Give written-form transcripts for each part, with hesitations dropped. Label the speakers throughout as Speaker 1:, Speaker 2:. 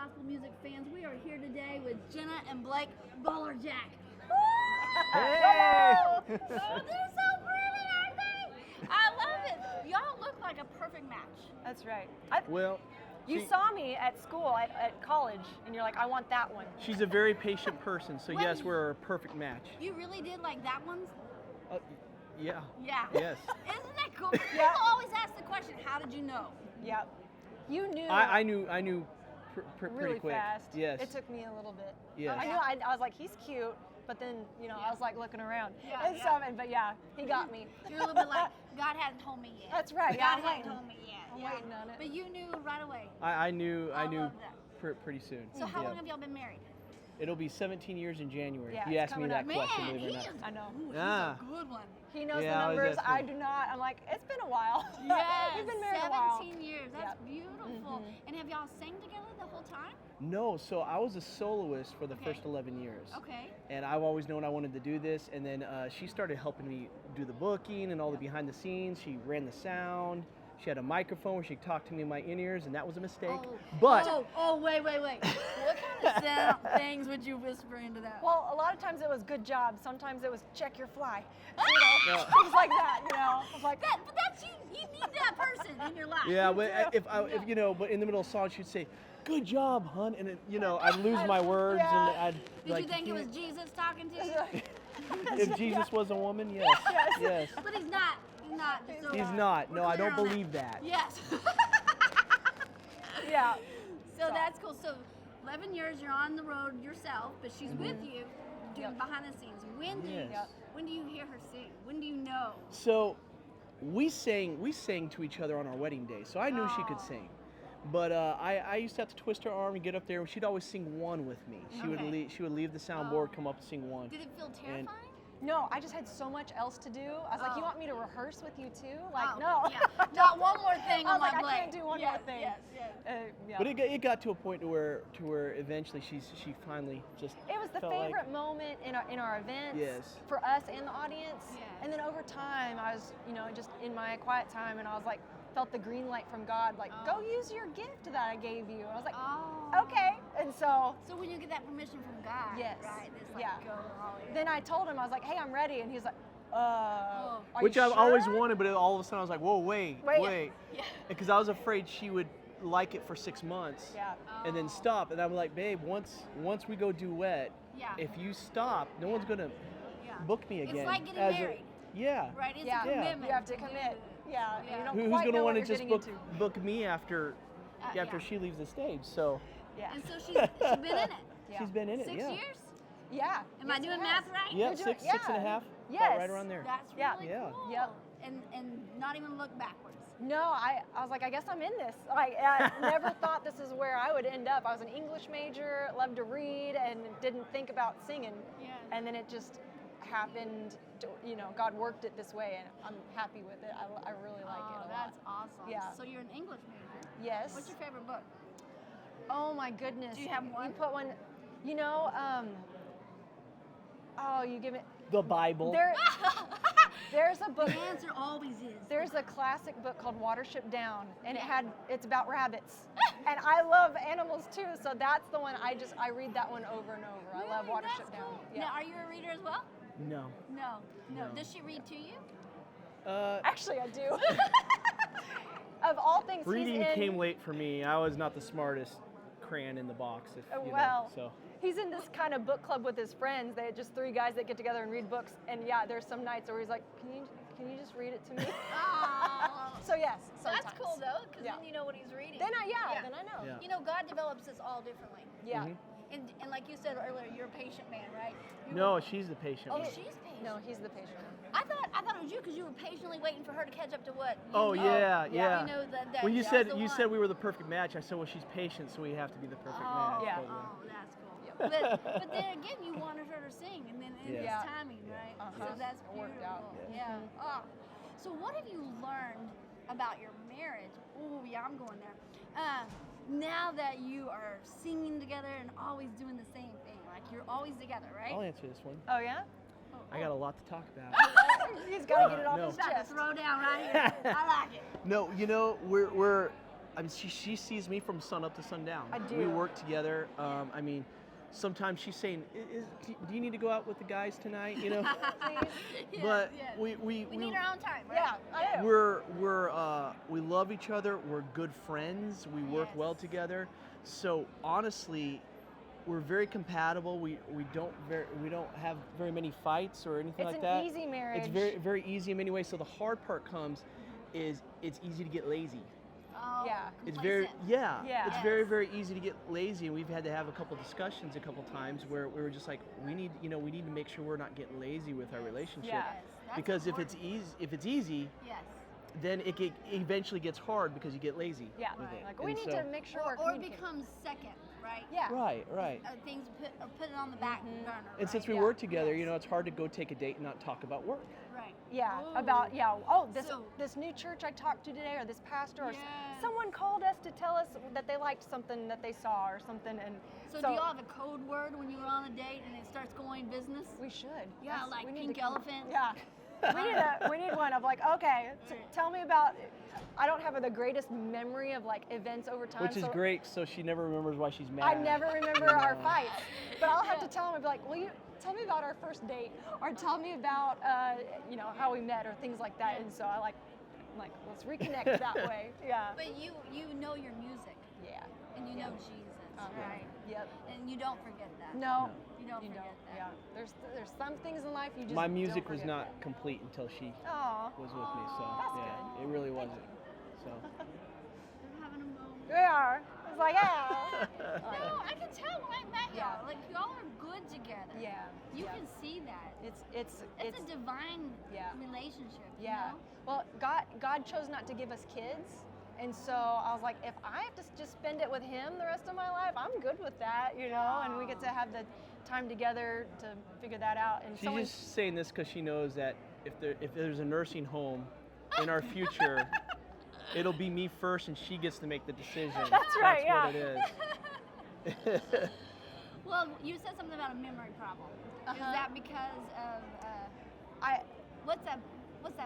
Speaker 1: gospel music fans. We are here today with Jenna and Blake Bolerjack.
Speaker 2: Hey!
Speaker 1: Oh, they're so pretty, aren't they? I love it. Y'all look like a perfect match.
Speaker 3: That's right.
Speaker 2: Well,
Speaker 3: You saw me at school, at college, and you're like, I want that one.
Speaker 2: she's a very patient person, so
Speaker 1: Wait.
Speaker 2: yes, we're a perfect match.
Speaker 1: You really did like that one?
Speaker 2: Yeah.
Speaker 1: Yeah.
Speaker 2: Yes.
Speaker 1: Isn't that cool? People always ask the question, how did you know?
Speaker 3: Yep. You knew
Speaker 2: I knew pretty
Speaker 3: really
Speaker 2: quick.
Speaker 3: fast.
Speaker 2: Yes.
Speaker 3: It took me a little bit.
Speaker 2: Yes.
Speaker 3: I knew, I was like, he's cute, but then, I was like looking around.
Speaker 1: Yeah,
Speaker 3: and
Speaker 1: yeah.
Speaker 3: stuff, but yeah, he got me.
Speaker 1: You're a little bit like, God hadn't told me yet.
Speaker 3: That's right.
Speaker 1: God
Speaker 3: Yeah, I'm
Speaker 1: hadn't
Speaker 3: waiting.
Speaker 1: told me yet.
Speaker 3: I'm
Speaker 1: yeah.
Speaker 3: waiting on it.
Speaker 1: But you knew right away.
Speaker 2: I knew
Speaker 1: I love that.
Speaker 2: pretty soon.
Speaker 1: So how
Speaker 2: Yeah.
Speaker 1: long have y'all been married?
Speaker 2: It'll be 17 years in January.
Speaker 3: Yeah,
Speaker 2: you
Speaker 3: it's
Speaker 2: asked me
Speaker 3: coming
Speaker 2: that
Speaker 3: up.
Speaker 2: question,
Speaker 1: Man,
Speaker 2: believe it
Speaker 1: he
Speaker 2: or
Speaker 1: is,
Speaker 2: not.
Speaker 3: I know.
Speaker 1: ooh, he's
Speaker 2: Ah.
Speaker 1: a good one.
Speaker 3: He knows
Speaker 2: Yeah,
Speaker 3: the
Speaker 2: I was
Speaker 3: numbers. I
Speaker 2: asking.
Speaker 3: do not. I'm like, it's been a while.
Speaker 1: Yes,
Speaker 3: We've been married a while.
Speaker 1: 17 years. That's
Speaker 3: Yep.
Speaker 1: beautiful. And have y'all sang together the whole time?
Speaker 2: No, so I was a soloist for the
Speaker 1: Okay.
Speaker 2: first 11 years.
Speaker 1: Okay.
Speaker 2: And I've always known I wanted to do this. And then she started helping me do the booking and all the behind the scenes. She ran the sound. She had a microphone where she talked to me in my in-ears, and that was a mistake.
Speaker 1: Oh.
Speaker 2: But
Speaker 1: Wait. What kind of sound things would you whisper into that?
Speaker 3: Well, a lot of times it was good job. Sometimes it was check your fly.
Speaker 2: Yeah.
Speaker 3: Things like that, I was like,
Speaker 1: but that's you. You need that person in your life.
Speaker 2: yeah,
Speaker 1: You
Speaker 2: but
Speaker 1: do.
Speaker 2: if but in the middle of a song, she'd say, "Good job, hun," and it, I'd lose my words,
Speaker 3: Yeah.
Speaker 2: and I'd
Speaker 1: Did
Speaker 2: like.
Speaker 1: you think it was Jesus talking to you?
Speaker 2: If Jesus was a woman, yes, yes.
Speaker 1: But he's not. He's not. So,
Speaker 2: He's not.
Speaker 1: we're
Speaker 2: No, I
Speaker 1: clear
Speaker 2: don't
Speaker 1: on that.
Speaker 2: believe that.
Speaker 1: Yes.
Speaker 3: yeah.
Speaker 1: So that's cool. So 11 years you're on the road yourself, but she's with you doing
Speaker 3: Yep.
Speaker 1: behind the scenes. When do you
Speaker 2: Yes.
Speaker 1: when do you hear her sing? When do you know?
Speaker 2: So, we sang to each other on our wedding day, so I knew she could
Speaker 1: Oh.
Speaker 2: sing. But I used to have to twist her arm and get up there, and she'd always sing one with me. She would
Speaker 1: Okay.
Speaker 2: she would leave the soundboard,
Speaker 1: Oh.
Speaker 2: come up and sing one.
Speaker 1: Did it feel terrifying?
Speaker 3: No, I just had so much else to do. I was like, you
Speaker 1: Oh.
Speaker 3: want me to rehearse with you too? Like,
Speaker 1: Oh,
Speaker 3: no.
Speaker 1: Yeah. Not one more thing
Speaker 3: I
Speaker 1: on
Speaker 3: was
Speaker 1: my
Speaker 3: like,
Speaker 1: plate.
Speaker 3: I can't do one more thing.
Speaker 1: Yes.
Speaker 3: Yeah.
Speaker 2: But it got to a point to where eventually she finally just
Speaker 3: It was the
Speaker 2: felt
Speaker 3: favorite
Speaker 2: like,
Speaker 3: moment in our events
Speaker 2: Yes.
Speaker 3: for us and the audience.
Speaker 1: Yes.
Speaker 3: And then over time, I was, just in my quiet time, and I was like, felt the green light from God, like,
Speaker 1: Oh.
Speaker 3: go use your gift that I gave you. And I was like,
Speaker 1: Oh.
Speaker 3: okay. And so
Speaker 1: So when you get that permission from God,
Speaker 3: Yes.
Speaker 1: right? It's like
Speaker 3: Yeah.
Speaker 1: go all in.
Speaker 3: then I told him, I was like, hey, I'm ready. And he was like,
Speaker 1: Oh.
Speaker 3: are
Speaker 2: which
Speaker 3: you
Speaker 2: I've always
Speaker 3: sure?
Speaker 2: wanted, but all of a sudden I was like, whoa, wait,
Speaker 1: Yeah.
Speaker 2: because I was afraid she would like it for 6 months.
Speaker 3: Yeah.
Speaker 2: And then
Speaker 1: Oh.
Speaker 2: stop, and I'm like, babe, once we go duet,
Speaker 1: Yeah.
Speaker 2: if you stop, no one's gonna
Speaker 1: Yeah.
Speaker 2: book me again.
Speaker 1: It's like getting
Speaker 2: as a-
Speaker 1: married,
Speaker 2: yeah.
Speaker 1: right? It's
Speaker 3: Yeah.
Speaker 1: a
Speaker 3: Yeah.
Speaker 1: commitment.
Speaker 3: You have to commit. Yeah. And you don't
Speaker 2: Who's
Speaker 3: quite
Speaker 2: gonna
Speaker 3: know
Speaker 2: want
Speaker 3: what
Speaker 2: to
Speaker 3: you're
Speaker 2: just
Speaker 3: getting
Speaker 2: book
Speaker 3: into.
Speaker 2: me after
Speaker 1: Yeah.
Speaker 2: she leaves the stage? So
Speaker 3: Yeah.
Speaker 1: And so she's been in it.
Speaker 3: Yeah.
Speaker 2: she's been in it.
Speaker 1: 6
Speaker 2: yeah.
Speaker 1: years?
Speaker 3: Yeah.
Speaker 1: Am I
Speaker 3: Yes, it
Speaker 1: doing
Speaker 3: has.
Speaker 1: math right?
Speaker 2: Yeah,
Speaker 3: You're doing-
Speaker 2: 6 and a
Speaker 3: yeah.
Speaker 2: half.
Speaker 3: Yes.
Speaker 2: About right around there.
Speaker 1: That's
Speaker 3: Yeah.
Speaker 1: really
Speaker 2: Yeah.
Speaker 1: cool.
Speaker 3: Yep.
Speaker 1: And not even look backwards.
Speaker 3: No, I was like, I guess I'm in this. Like, I never thought this is where I would end up. I was an English major, loved to read, and didn't think about singing.
Speaker 1: Yeah.
Speaker 3: And then it just happened. God worked it this way, and I'm happy with it. I really like it a lot.
Speaker 1: That's awesome.
Speaker 3: Yeah.
Speaker 1: So you're an English major.
Speaker 3: Yes.
Speaker 1: What's your favorite book?
Speaker 3: Oh my goodness.
Speaker 1: Do you have one?
Speaker 3: You put one. You give it.
Speaker 2: The Bible.
Speaker 3: There's a book.
Speaker 1: The answer always is.
Speaker 3: There's a classic book called Watership Down, and it's about rabbits. And I love animals too, so that's the one I read that one over and over. I love
Speaker 1: Really?
Speaker 3: Watership
Speaker 1: That's
Speaker 3: Down.
Speaker 1: cool.
Speaker 3: Yeah.
Speaker 1: Now, are you a reader as well?
Speaker 2: No.
Speaker 1: No.
Speaker 2: No.
Speaker 1: Does she read to you?
Speaker 3: Actually, I do. Of all things,
Speaker 2: Reading
Speaker 3: he's in,
Speaker 2: came late for me. I was not the smartest crayon in the box. So.
Speaker 3: He's in this kind of book club with his friends. They're just 3 guys that get together and read books. And yeah, there's some nights where he's like, can you just read it to me?
Speaker 1: Oh.
Speaker 3: So yes, sometimes.
Speaker 1: That's cool though, because
Speaker 3: Yeah.
Speaker 1: then you know what he's reading.
Speaker 3: Then I know.
Speaker 2: Yeah.
Speaker 1: You know, God develops us all differently.
Speaker 3: Yeah.
Speaker 2: Mhm.
Speaker 1: And like you said earlier, you're a patient man, right?
Speaker 2: No, she's the patient.
Speaker 1: Oh,
Speaker 2: one.
Speaker 1: she's patient.
Speaker 3: No, he's the patient.
Speaker 1: I thought it was you because you were patiently waiting for her to catch up to what? You
Speaker 2: Oh
Speaker 1: know.
Speaker 2: yeah.
Speaker 1: You know that.
Speaker 2: When you
Speaker 1: that's
Speaker 2: said
Speaker 1: the
Speaker 2: you
Speaker 1: one.
Speaker 2: said we were the perfect match, I said, well, she's patient, so we have to be the perfect match.
Speaker 3: Yeah.
Speaker 2: But,
Speaker 1: Oh, that's cool. But then again, you wanted her to sing, and then it's
Speaker 3: Yeah.
Speaker 1: timing, right?
Speaker 3: Uh-huh.
Speaker 1: So that's
Speaker 3: It
Speaker 1: beautiful.
Speaker 3: worked out.
Speaker 1: Yeah. Oh. So what have you learned about your marriage? Oh yeah, I'm going there. Now that you are singing together and always doing the same thing, like you're always together, right?
Speaker 2: I'll answer this one.
Speaker 3: Oh yeah?
Speaker 2: I got a lot to talk about.
Speaker 3: He's got to get it off
Speaker 2: No.
Speaker 3: his
Speaker 1: Stop,
Speaker 3: chest.
Speaker 1: throw down right here. I like it.
Speaker 2: No, we're I mean, she sees me from sun up to sundown.
Speaker 3: I do.
Speaker 2: We work together. I mean, sometimes she's saying, "Do you need to go out with the guys tonight?" You know.
Speaker 1: Yes,
Speaker 2: But
Speaker 1: yes.
Speaker 2: we
Speaker 1: need our own time, right?
Speaker 3: Yeah, I do.
Speaker 2: we love each other. We're good friends. We work well
Speaker 1: Yes.
Speaker 2: together. So honestly, we're very compatible. We don't have very many fights or anything
Speaker 3: It's
Speaker 2: like
Speaker 3: an
Speaker 2: that.
Speaker 3: easy marriage.
Speaker 2: It's very easy in many ways. So the hard part comes is it's easy to get lazy.
Speaker 1: Oh,
Speaker 3: Yeah.
Speaker 2: It's very
Speaker 1: complacent.
Speaker 3: Yeah.
Speaker 2: It's very easy to get lazy, and we've had to have a couple discussions a couple times where we were just like, we need to make sure we're not getting lazy with our relationship.
Speaker 3: Yeah.
Speaker 1: Yes, that's
Speaker 2: Because
Speaker 1: important.
Speaker 2: if it's easy,
Speaker 1: Yes.
Speaker 2: then it eventually gets hard because you get lazy.
Speaker 3: Yeah.
Speaker 2: with
Speaker 1: Right.
Speaker 2: it.
Speaker 3: Like we
Speaker 2: And
Speaker 3: need
Speaker 2: so-
Speaker 3: to make sure
Speaker 1: Or
Speaker 3: we're
Speaker 1: it
Speaker 3: communicating.
Speaker 1: becomes second, right?
Speaker 3: Yeah.
Speaker 2: Right.
Speaker 1: Things put it on the back burner.
Speaker 2: And
Speaker 1: right?
Speaker 2: since we
Speaker 3: Yeah.
Speaker 2: work together,
Speaker 1: Yes.
Speaker 2: it's hard to go take a date and not talk about work.
Speaker 1: Right.
Speaker 3: Yeah,
Speaker 1: Ooh.
Speaker 3: about oh
Speaker 1: So-
Speaker 3: this new church I talked to today, or this pastor, or
Speaker 1: Yes.
Speaker 3: someone called us to tell us that they liked something that they saw or something, and
Speaker 1: So do y'all have a code word when you were on a date and it starts going business?
Speaker 3: we should.
Speaker 1: Yeah,
Speaker 3: That's-
Speaker 1: like
Speaker 3: we need
Speaker 1: pink
Speaker 3: to come-
Speaker 1: elephant.
Speaker 3: Yeah, we need one of like, okay, tell me about. I don't have the greatest memory of like events over time,
Speaker 2: Which is
Speaker 3: so
Speaker 2: great, so she never remembers why she's mad.
Speaker 3: I never remember our
Speaker 2: Yeah.
Speaker 3: fights, but I'll have to tell him. I'll be like, will you tell me about our first date, or tell me about how we met, or things like that. And so I'm like, let's reconnect that way. Yeah.
Speaker 1: But you know your music
Speaker 3: Yeah.
Speaker 1: and you know Jesus, right?
Speaker 3: Yep.
Speaker 1: And you don't forget that.
Speaker 3: No.
Speaker 1: You don't forget that.
Speaker 3: Yeah. There's some things in life you just.
Speaker 2: My
Speaker 3: don't
Speaker 2: music was
Speaker 3: forget.
Speaker 2: not complete until she
Speaker 3: Aw.
Speaker 2: was with me, so
Speaker 1: That's
Speaker 2: yeah, it really wasn't. So
Speaker 1: They're having a moment.
Speaker 3: We are. It's like, yeah.
Speaker 1: No, I can tell when I met y'all.
Speaker 3: Yeah.
Speaker 1: Like y'all are good together.
Speaker 3: Yeah.
Speaker 1: You
Speaker 3: yeah.
Speaker 1: can see that.
Speaker 3: It's
Speaker 1: It's a divine
Speaker 3: Yeah.
Speaker 1: relationship.
Speaker 3: Yeah.
Speaker 1: You know?
Speaker 3: Well, God chose not to give us kids. And so I was like, if I have to just spend it with him the rest of my life, I'm good with that, and we get to have the time together to figure that out. And
Speaker 2: she's just saying this because she knows that if there's a nursing home in our future, it'll be me first, and she gets to make the decision.
Speaker 3: That's right,
Speaker 2: That's what it is.
Speaker 1: Well, you said something about a memory problem. Is
Speaker 3: Uh-huh.
Speaker 1: that because of
Speaker 3: I
Speaker 1: what's that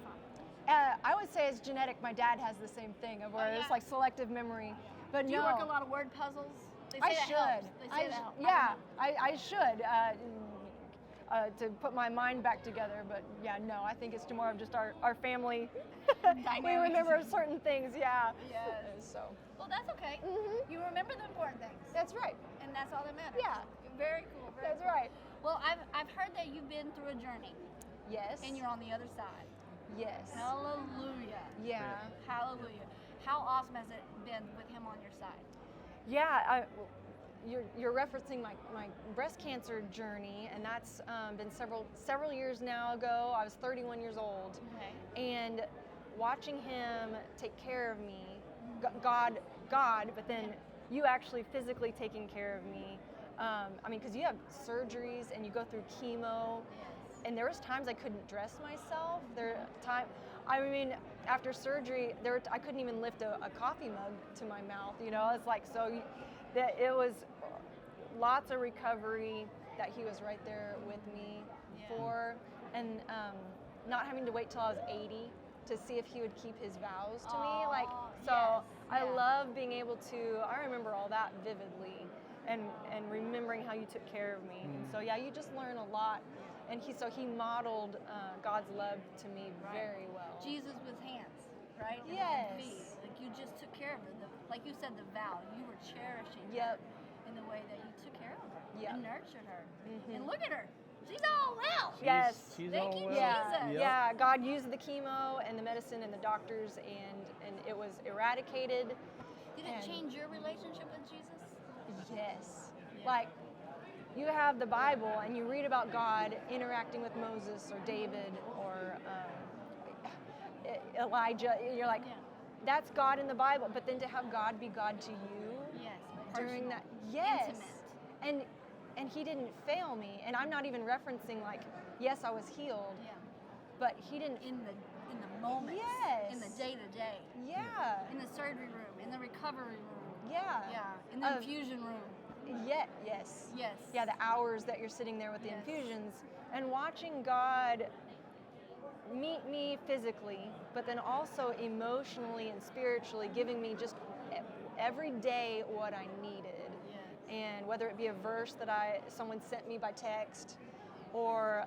Speaker 1: from?
Speaker 3: I would say it's genetic. My dad has the same thing of where
Speaker 1: Oh, yeah.
Speaker 3: it's like selective memory. But
Speaker 1: Do you
Speaker 3: no,
Speaker 1: work a lot of word puzzles? They say
Speaker 3: I
Speaker 1: that
Speaker 3: should.
Speaker 1: helps. They say that helps.
Speaker 3: Yeah, I should. To put my mind back together, but yeah, no, I think it's more of just our family. We
Speaker 1: Dynamics.
Speaker 3: remember certain things, yeah.
Speaker 1: Yes.
Speaker 3: So
Speaker 1: Well, that's okay.
Speaker 3: Mhm.
Speaker 1: You remember the important things,
Speaker 3: that's right.
Speaker 1: and that's all that matters.
Speaker 3: Yeah.
Speaker 1: Very cool. Very
Speaker 3: That's
Speaker 1: cool.
Speaker 3: right.
Speaker 1: Well, I've heard that you've been through a journey,
Speaker 3: Yes.
Speaker 1: and you're on the other side.
Speaker 3: Yes.
Speaker 1: Hallelujah.
Speaker 3: Yeah.
Speaker 1: Hallelujah. How awesome has it been with him on your side?
Speaker 3: Yeah. You're referencing my breast cancer journey, and that's been several years now ago. I was 31 years old,
Speaker 1: Okay.
Speaker 3: and watching him take care of me, God, but then you actually physically taking care of me. Because you have surgeries and you go through chemo,
Speaker 1: Yes.
Speaker 3: and there was times I couldn't dress myself. After surgery, I couldn't even lift a coffee mug to my mouth. It's like it was lots of recovery that he was right there with me
Speaker 1: Yeah.
Speaker 3: for, and not having to wait till I was 80 to see if he would keep his vows to me.
Speaker 1: Yes,
Speaker 3: I
Speaker 1: yeah.
Speaker 3: love being able to. I remember all that vividly, and remembering how you took care of me. And so yeah, you just learn a lot. And he modeled God's love to me very well.
Speaker 1: Jesus with hands, right? And
Speaker 3: Yes.
Speaker 1: feet. Like you just took care of her. Like you said, the vow. You were cherishing
Speaker 3: Yep.
Speaker 1: her in the way that you took care of her
Speaker 3: Yep.
Speaker 1: and nurtured her.
Speaker 3: Mhm.
Speaker 1: And look at her. She's all well.
Speaker 3: Yes.
Speaker 2: She's
Speaker 1: Thank
Speaker 2: all
Speaker 1: you,
Speaker 2: well.
Speaker 3: Yeah,
Speaker 1: Jesus.
Speaker 3: yeah. God used the chemo and the medicine and the doctors, and it was eradicated.
Speaker 1: Did it
Speaker 3: And-
Speaker 1: change your relationship with Jesus?
Speaker 3: Yes.
Speaker 1: Yeah.
Speaker 3: Like, you have the Bible and you read about God interacting with Moses or David or Elijah. And you're like,
Speaker 1: Yeah.
Speaker 3: that's God in the Bible. But then to have God be God to you
Speaker 1: Yes.
Speaker 3: during
Speaker 1: Personal,
Speaker 3: that, yes.
Speaker 1: Intimate.
Speaker 3: And he didn't fail me. And I'm not even referencing like, yes, I was healed,
Speaker 1: Yeah.
Speaker 3: but he didn't.
Speaker 1: In the moment.
Speaker 3: Yes.
Speaker 1: In the day to day.
Speaker 3: Yeah.
Speaker 1: In the surgery room. In the recovery room.
Speaker 3: Yeah.
Speaker 1: Yeah. In the
Speaker 3: Of-
Speaker 1: infusion room.
Speaker 3: Yeah. Yes.
Speaker 1: Yes.
Speaker 3: Yeah, the hours that you're sitting there with the
Speaker 1: Yes.
Speaker 3: infusions and watching God meet me physically, but then also emotionally and spiritually giving me just every day what I needed. And whether it be a verse that someone sent me by text, or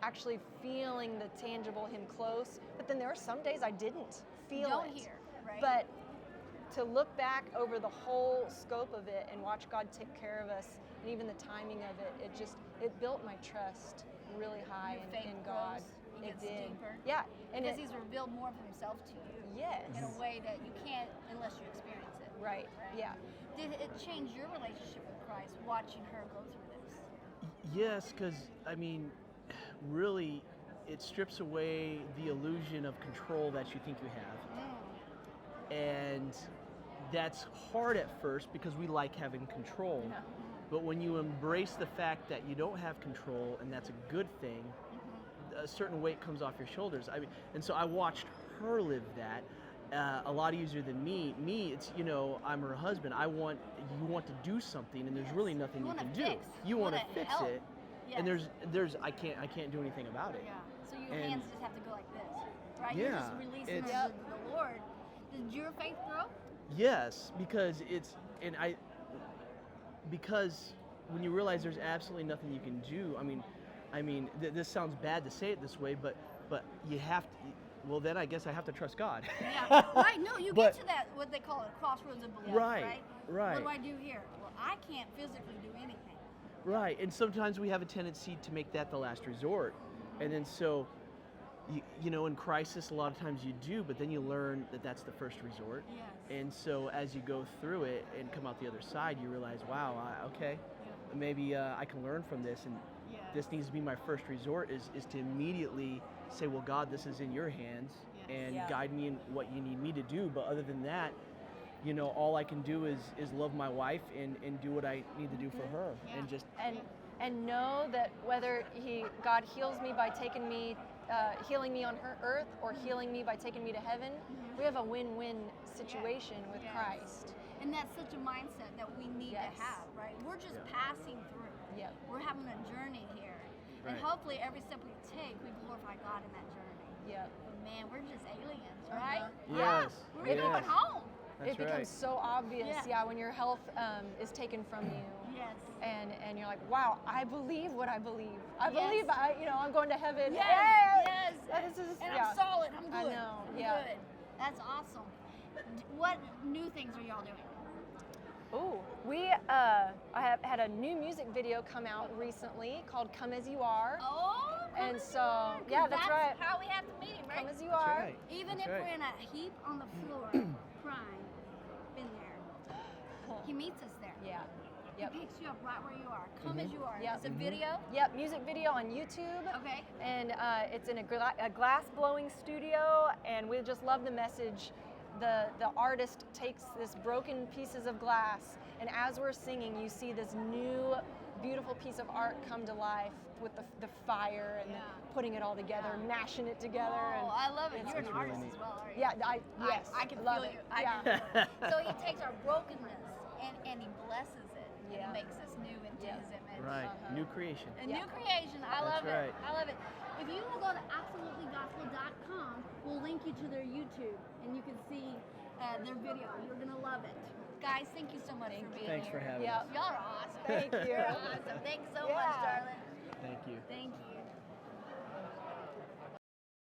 Speaker 3: actually feeling the tangible Him close. But then there were some days I didn't feel
Speaker 1: Don't
Speaker 3: it.
Speaker 1: hear, right?
Speaker 3: But to look back over the whole scope of it and watch God take care of us, and even the timing of it, it built my trust really high
Speaker 1: Your faith
Speaker 3: in God.
Speaker 1: grows, it
Speaker 3: It
Speaker 1: gets
Speaker 3: did.
Speaker 1: deeper.
Speaker 3: Yeah, and
Speaker 1: Because He's revealed more of Himself to you.
Speaker 3: yes,
Speaker 1: In a way that you can't unless you experience it.
Speaker 3: right. Yeah.
Speaker 1: Did it change your relationship with Christ watching her go through this?
Speaker 2: Yes, because I mean, really, it strips away the illusion of control that you think you have, and that's hard at first because we like having control.
Speaker 3: Yeah.
Speaker 2: But when you embrace the fact that you don't have control, and that's a good thing, a certain weight comes off your shoulders. I mean, and so I watched her live that. A lot easier than me. Me, it's, I'm her husband. You want to do something, and there's really nothing you can do. You want to fix it, and there's I can't do anything about it.
Speaker 1: Yeah. So your hands just have to go like this, right?
Speaker 2: Yeah,
Speaker 1: You're just releasing them to the Lord. Did your faith grow?
Speaker 2: Yes, because because when you realize there's absolutely nothing you can do. I mean, this sounds bad to say it this way, but you have to. Well, then I guess I have to trust God.
Speaker 1: Yeah, right. No, you get to that, what they call it, crossroads of belief, right?
Speaker 2: Right.
Speaker 1: What do I do here? Well, I can't physically do anything.
Speaker 2: Right, and sometimes we have a tendency to make that the last resort. And then so, in crisis, a lot of times you do, but then you learn that that's the first resort.
Speaker 1: Yes.
Speaker 2: And so as you go through it and come out the other side, you realize, wow, maybe I can learn from this, and this needs to be my first resort, is to immediately say, well, God, this is in your hands, and guide me in what you need me to do. But other than that, all I can do is love my wife and do what I need to do for her, and just
Speaker 3: and know that whether God heals me by taking me, healing me on her earth, or healing me by taking me to heaven, we have a win-win situation with Christ.
Speaker 1: And that's such a mindset that we need to have, right? We're just passing through.
Speaker 3: Yep.
Speaker 1: We're having a journey here. And hopefully every step we take, we glorify God in that journey.
Speaker 3: Yep.
Speaker 1: But man, we're just aliens, right?
Speaker 2: Yes.
Speaker 1: We're going home.
Speaker 2: That's
Speaker 3: it becomes so obvious, when your health is taken from you.
Speaker 1: Yes.
Speaker 3: And you're like, wow, I believe what I believe. I believe I'm going to heaven.
Speaker 1: Yes.
Speaker 3: This is,
Speaker 1: and I'm solid. I'm good.
Speaker 3: I know.
Speaker 1: I'm good. That's awesome. What new things are y'all doing?
Speaker 3: Oh, I have had a new music video come out recently called "Come as You Are."
Speaker 1: Oh,
Speaker 3: and so that's right.
Speaker 1: How we have to meet him, right?
Speaker 3: Come as you are.
Speaker 2: Right.
Speaker 1: Even
Speaker 2: That's
Speaker 1: if
Speaker 2: right.
Speaker 1: we're in a heap on the floor, crying, been there. He meets us there.
Speaker 3: Yeah. Yep.
Speaker 1: He picks you up right where you are. Come as you are.
Speaker 3: Yep.
Speaker 1: It's a video.
Speaker 3: Yep, music video on YouTube.
Speaker 1: Okay.
Speaker 3: And it's in a glass blowing studio, and we just love the message. The artist takes this broken pieces of glass, and as we're singing, you see this new, beautiful piece of art come to life with the fire and putting it all together, mashing it together.
Speaker 1: Oh, I love it. You're an
Speaker 2: really
Speaker 1: artist
Speaker 2: neat.
Speaker 1: as well, aren't you?
Speaker 3: Yeah, yes,
Speaker 1: I can
Speaker 3: love
Speaker 1: feel
Speaker 3: it.
Speaker 1: you. So he takes our brokenness and he blesses it
Speaker 3: Yeah.
Speaker 1: and makes us new into his image.
Speaker 2: Right, new creation.
Speaker 1: A new creation. I love
Speaker 2: That's right.
Speaker 1: it. I love it. If you will go to absolutelygospel.com, we'll link you to their YouTube and you can see their video. You're going to love it. Guys, thank you so much for being
Speaker 2: Thanks
Speaker 1: here.
Speaker 2: for having
Speaker 3: Yeah.
Speaker 2: us.
Speaker 1: Y'all are awesome.
Speaker 3: Thank you.
Speaker 1: You're awesome. Thanks so much, darling.
Speaker 2: Thank you.
Speaker 1: Thank you.